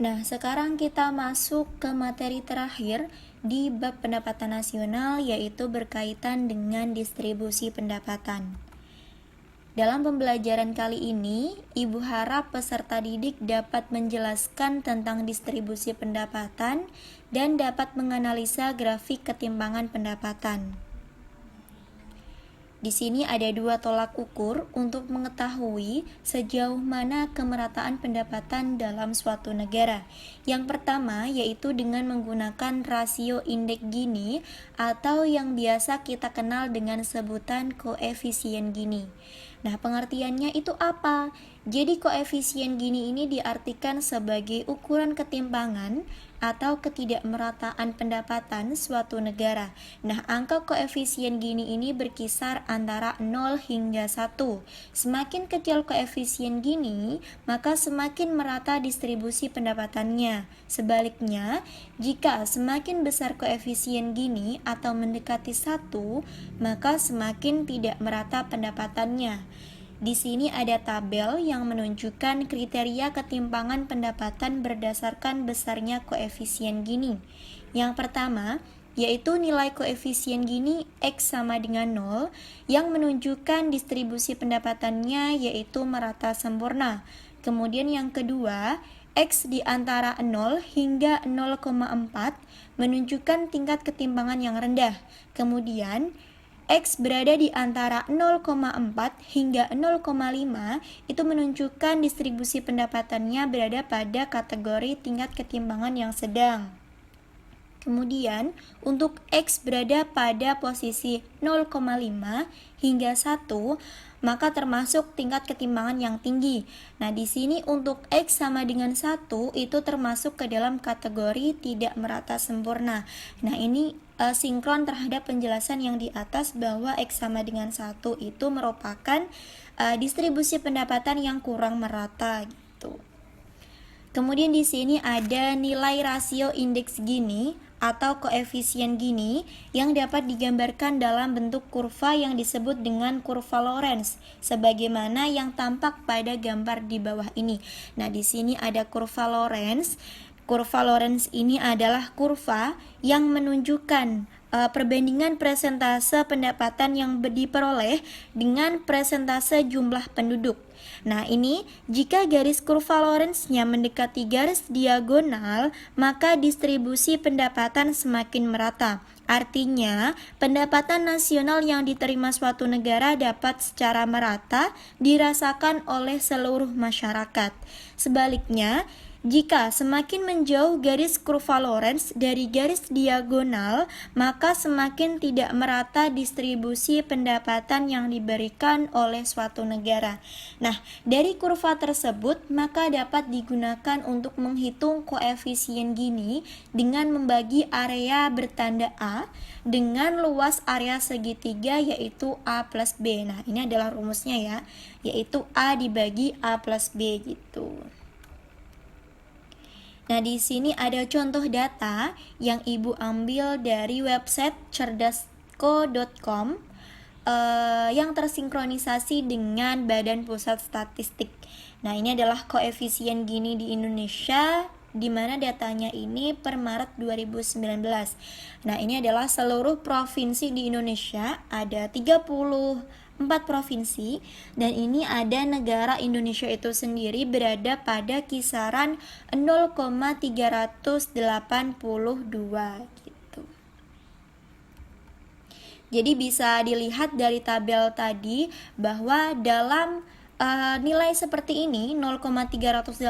Nah, sekarang kita masuk ke materi terakhir di bab pendapatan nasional, yaitu berkaitan dengan distribusi pendapatan. Dalam pembelajaran kali ini, Ibu harap peserta didik dapat menjelaskan tentang distribusi pendapatan dan dapat menganalisa grafik ketimpangan pendapatan. Di sini ada dua tolak ukur untuk mengetahui sejauh mana kemerataan pendapatan dalam suatu negara. Yang pertama yaitu dengan menggunakan rasio indeks Gini atau yang biasa kita kenal dengan sebutan koefisien Gini. Nah, pengertiannya itu apa? Jadi koefisien Gini ini diartikan sebagai ukuran ketimpangan atau ketidakmerataan pendapatan suatu negara. Nah, angka koefisien Gini ini berkisar antara 0 hingga 1. Semakin kecil koefisien Gini, maka semakin merata distribusi pendapatannya. Sebaliknya, jika semakin besar koefisien Gini atau mendekati 1, maka semakin tidak merata pendapatannya. Di sini ada tabel yang menunjukkan kriteria ketimpangan pendapatan berdasarkan besarnya koefisien Gini. Yang pertama, yaitu nilai koefisien Gini X sama dengan 0 yang menunjukkan distribusi pendapatannya yaitu merata sempurna. Kemudian yang kedua, X di antara 0 hingga 0,4 menunjukkan tingkat ketimpangan yang rendah. Kemudian X berada di antara 0,4 hingga 0,5 itu menunjukkan distribusi pendapatannya berada pada kategori tingkat ketimpangan yang sedang. Kemudian, untuk X berada pada posisi 0,5 hingga 1, maka termasuk tingkat ketimpangan yang tinggi. Nah, di sini untuk X sama dengan 1 itu termasuk ke dalam kategori tidak merata sempurna. Nah, ini sinkron terhadap penjelasan yang di atas bahwa X sama dengan 1 itu merupakan distribusi pendapatan yang kurang merata gitu. Kemudian di sini ada nilai rasio indeks Gini atau koefisien Gini yang dapat digambarkan dalam bentuk kurva yang disebut dengan kurva Lorenz sebagaimana yang tampak pada gambar di bawah ini. Nah, di sini ada kurva Lorenz. Kurva Lorenz ini adalah kurva yang menunjukkan perbandingan persentase pendapatan yang diperoleh dengan persentase jumlah penduduk. Nah, ini jika garis kurva Lorenz-nya mendekati garis diagonal, maka distribusi pendapatan semakin merata. Artinya, pendapatan nasional yang diterima suatu negara dapat secara merata dirasakan oleh seluruh masyarakat. Sebaliknya, jika semakin menjauh garis kurva Lorenz dari garis diagonal, maka semakin tidak merata distribusi pendapatan yang diberikan oleh suatu negara. Nah, dari kurva tersebut, maka dapat digunakan untuk menghitung koefisien Gini dengan membagi area bertanda A dengan luas area segitiga yaitu A plus B. Nah, ini adalah rumusnya ya, yaitu A dibagi A plus B gitu. Nah, di sini ada contoh data yang Ibu ambil dari website cerdasco.com yang tersinkronisasi dengan Badan Pusat Statistik. Nah, ini adalah koefisien Gini di Indonesia, di mana datanya ini per Maret 2019. Nah, ini adalah seluruh provinsi di Indonesia, ada 34 provinsi, dan ini ada negara Indonesia itu sendiri berada pada kisaran 0,382 gitu. Jadi bisa dilihat dari tabel tadi bahwa dalam nilai seperti ini 0,382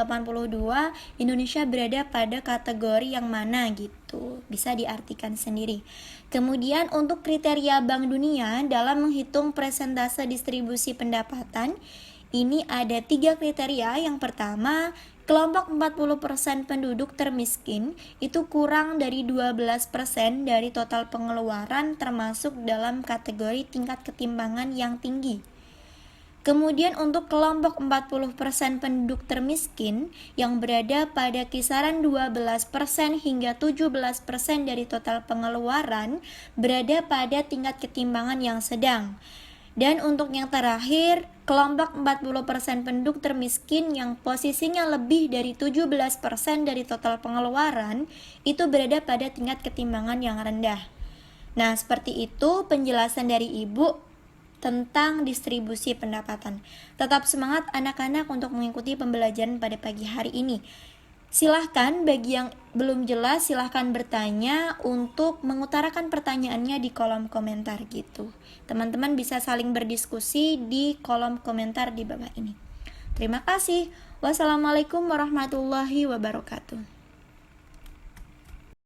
Indonesia berada pada kategori yang mana gitu, bisa diartikan sendiri. Kemudian untuk kriteria Bank Dunia dalam menghitung persentase distribusi pendapatan, ini ada 3 kriteria. Yang pertama, kelompok 40% penduduk termiskin itu kurang dari 12% dari total pengeluaran termasuk dalam kategori tingkat ketimpangan yang tinggi. Kemudian untuk kelompok 40% penduduk termiskin yang berada pada kisaran 12% hingga 17% dari total pengeluaran berada pada tingkat ketimpangan yang sedang. Dan untuk yang terakhir, kelompok 40% penduduk termiskin yang posisinya lebih dari 17% dari total pengeluaran itu berada pada tingkat ketimbangan yang rendah. Nah, seperti itu penjelasan dari Ibu tentang distribusi pendapatan. Tetap semangat anak-anak untuk mengikuti pembelajaran pada pagi hari ini. Silahkan bagi yang belum jelas silahkan bertanya untuk mengutarakan pertanyaannya di kolom komentar gitu. Teman-teman bisa saling berdiskusi di kolom komentar di bawah ini. Terima kasih. Wassalamualaikum warahmatullahi wabarakatuh.